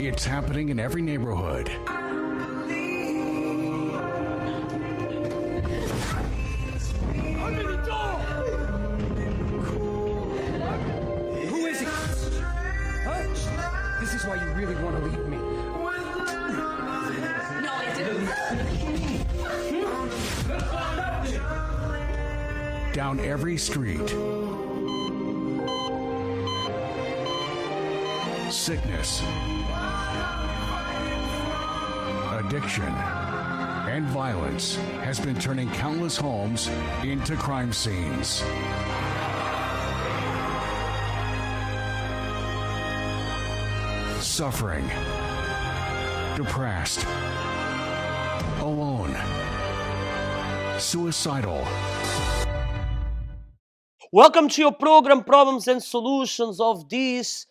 It's happening in every neighborhood. Open the door! Who is he? Huh? This is why you really want to leave me. No, I didn't. Down every street. Sickness. Addiction. And violence has been turning countless homes into crime scenes. Suffering. Depressed. Alone. Suicidal. Welcome to your program, Problems and Solutions of this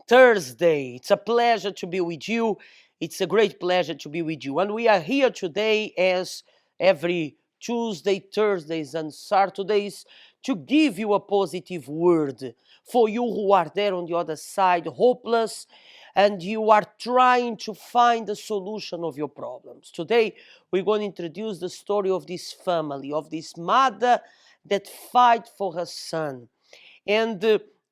Thursday. It's a pleasure to be with you. It's a great pleasure to be with you. And we are here today as every Tuesday, Thursdays, and Saturdays to give you a positive word for you who are there on the other side, hopeless, and you are trying to find the solution of your problems. Today, we're going to introduce the story of this family, of this mother that fight for her son. And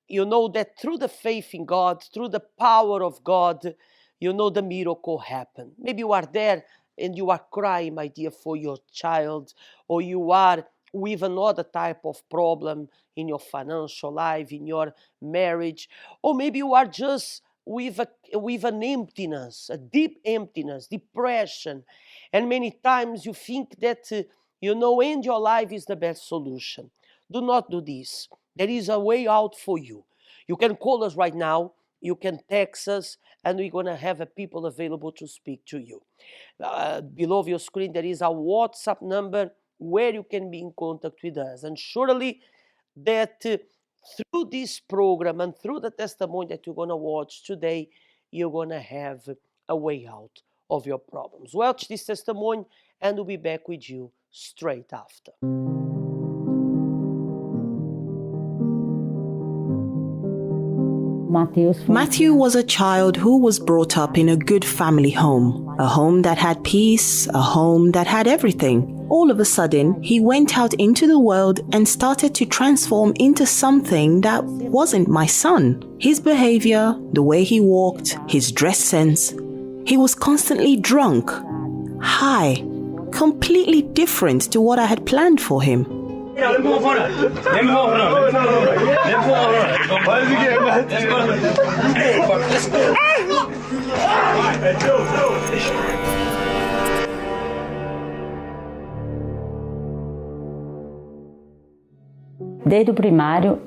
you know that through the faith in God, through the power of God, you know the miracle happened. Maybe you are there and you are crying, my dear, for your child, or you are with another type of problem in your financial life, in your marriage, or maybe you are just with an emptiness, a deep emptiness, depression, and many times you think that end your life is the best solution. Do not do this. There is a way out for you. You can call us right now. You can text us, and we're going to have people available to speak to you. Below your screen, there is a WhatsApp number where you can be in contact with us. And surely that through this program and through the testimony that you're going to watch today, you're going to have a way out of your problems. Watch this testimony, and we'll be back with you straight after. Matthew was a child who was brought up in a good family home, a home that had peace, a home that had everything. All of a sudden, he went out into the world and started to transform into something that wasn't my son. His behavior, the way he walked, his dress sense, he was constantly drunk, high, completely different to what I had planned for him. Desde o primário,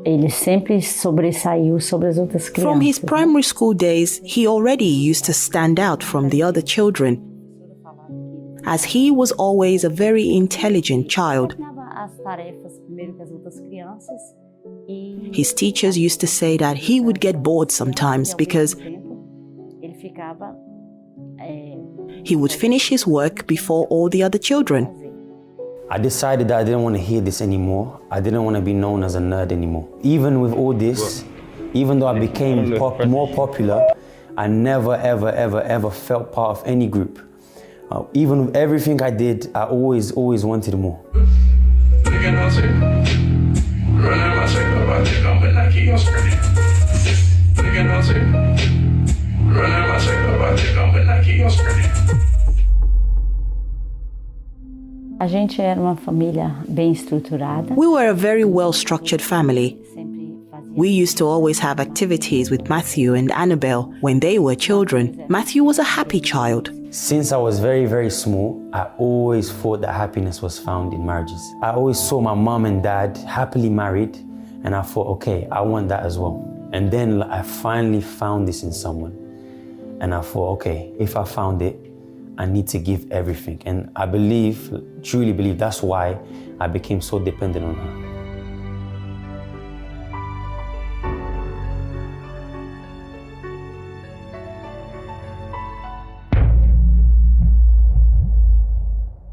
ele sempre sobressaiu sobre as outras crianças. From his primary school days, he already used to stand out from the other children, as he was always a very intelligent child. His teachers used to say that he would get bored sometimes because he would finish his work before all the other children. I decided that I didn't want to hear this anymore. I didn't want to be known as a nerd anymore. Even with all this, even though I became more popular, I never, ever felt part of any group. Even with everything I did, I always wanted more. A gente era uma família bem estruturada. We were a very well-structured family. We used to always have activities with Matthew and Annabelle when they were children. Matthew was a happy child. Since I was very, very small, I always thought that happiness was found in marriages. I always saw my mom and dad happily married, and I thought, okay, I want that as well. And then I finally found this in someone. And I thought, okay, if I found it, I need to give everything. And I truly believe that's why I became so dependent on her.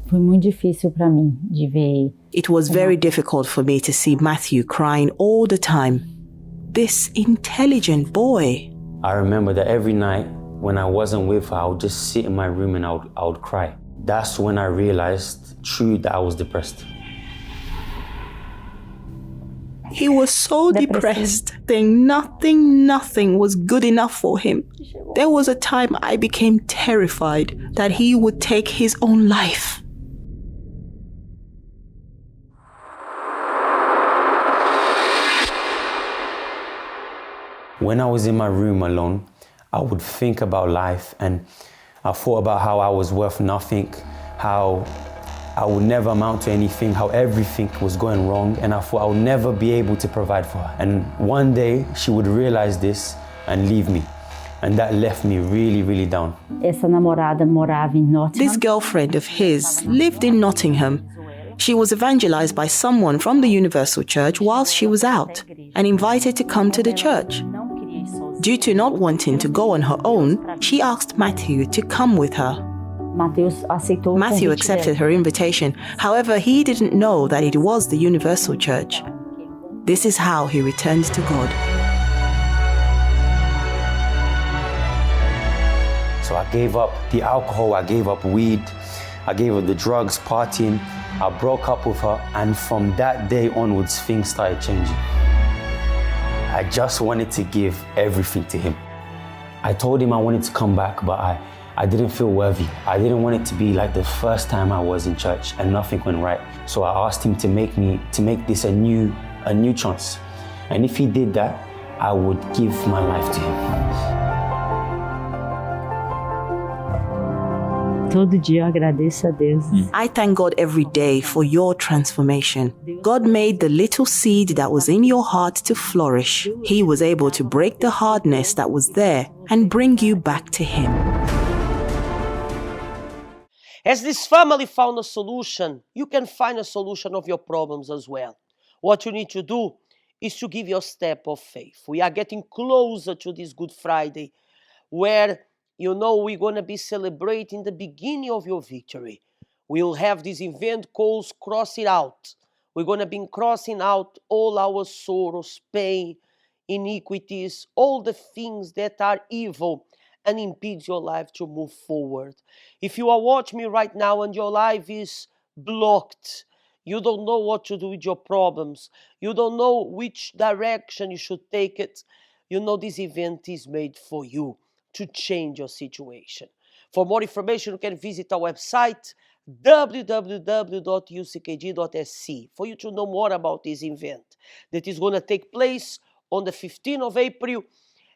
Foi muito difícil para mim de ver. It was very difficult for me to see Matthew crying all the time. This intelligent boy. I remember that every night when I wasn't with her, I would just sit in my room and I would cry. That's when I realized truly that I was depressed. He was so depressed, saying nothing was good enough for him. There was a time I became terrified that he would take his own life. When I was in my room alone, I would think about life, and I thought about how I was worth nothing, how I would never amount to anything, how everything was going wrong, and I thought I would never be able to provide for her. And one day she would realize this and leave me. And that left me really, really down. Essa namorada morava em Nottingham. This girlfriend of his lived in Nottingham. She was evangelized by someone from the Universal Church whilst she was out and invited to come to the church. Due to not wanting to go on her own, she asked Matthew to come with her. Matthew accepted her invitation. However, he didn't know that it was the Universal Church. This is how he returned to God. So I gave up the alcohol, I gave up weed, I gave up the drugs, partying. I broke up with her, and from that day onwards, things started changing. I just wanted to give everything to him. I told him I wanted to come back, but I didn't feel worthy. I didn't want it to be like the first time I was in church and nothing went right. So I asked him to make this a new chance. And if he did that, I would give my life to him. Todo dia eu agradeço a Deus. I thank God every day for your transformation. God made the little seed that was in your heart to flourish. He was able to break the hardness that was there and bring you back to Him. As this family found a solution, you can find a solution of your problems as well. What you need to do is to give your step of faith. We are getting closer to this Good Friday, where we're going to be celebrating the beginning of your victory. We'll have this event called Cross It Out. We're going to be crossing out all our sorrows, pain, iniquities, all the things that are evil and impede your life to move forward. If you are watching me right now and your life is blocked, you don't know what to do with your problems, you don't know which direction you should take it, this event is made for you to change your situation. For more information, you can visit our website, www.uckg.sc, for you to know more about this event that is going to take place on the 15th of April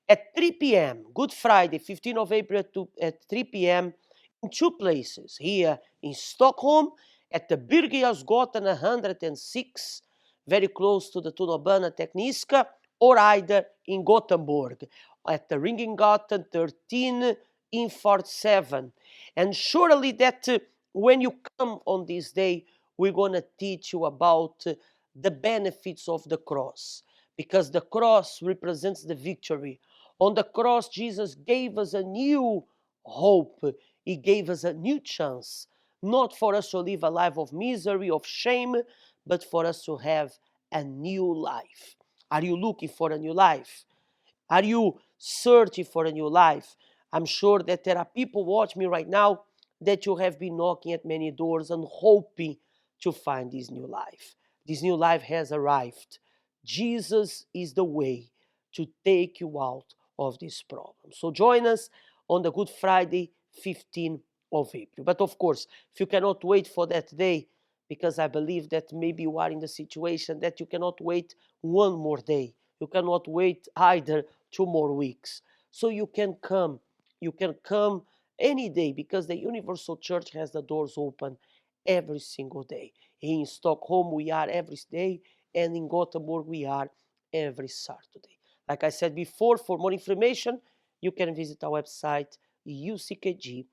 at 3 p.m. Good Friday, 15th of April at 3 p.m. in two places, here in Stockholm at the Birger Jarlsgatan 106, very close to the t-bana Tekniska, or either in Gothenburg at the Ringögatan 13, Infart 7. And surely that when you come on this day, we're going to teach you about the benefits of the cross, because the cross represents the victory. On the cross, Jesus gave us a new hope. He gave us a new chance, not for us to live a life of misery, of shame, but for us to have a new life. Are you looking for a new life? Are you searching for a new life? I'm sure that there are people watching me right now that you have been knocking at many doors and hoping to find this new life. This new life has arrived. Jesus is the way to take you out of this problem. So join us on the Good Friday, 15th of April. But of course, if you cannot wait for that day, because I believe that maybe you are in the situation that you cannot wait one more day. You cannot wait either 2 more weeks. So you can come. You can come any day, because the Universal Church has the doors open every single day. In Stockholm, we are every day, and in Gothenburg, we are every Saturday. Like I said before, for more information, you can visit our website, uckg.sc.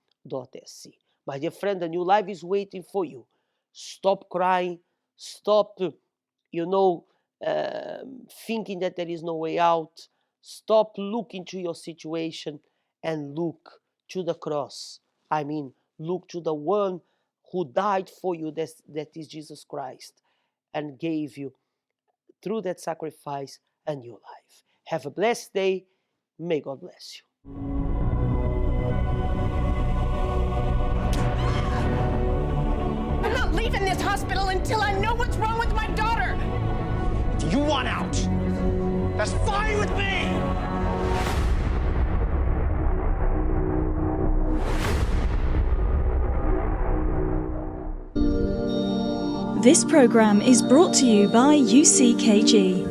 My dear friend, the new life is waiting for you. Stop crying. Stop, thinking that there is no way out. Stop looking to your situation and look to the cross. Look to the one who died for you, that is Jesus Christ, and gave you, through that sacrifice, a new life. Have a blessed day. May God bless you. not leaving this hospital until I know what's wrong with my daughter. If you want out, that's fine with me. This program is brought to you by UCKG.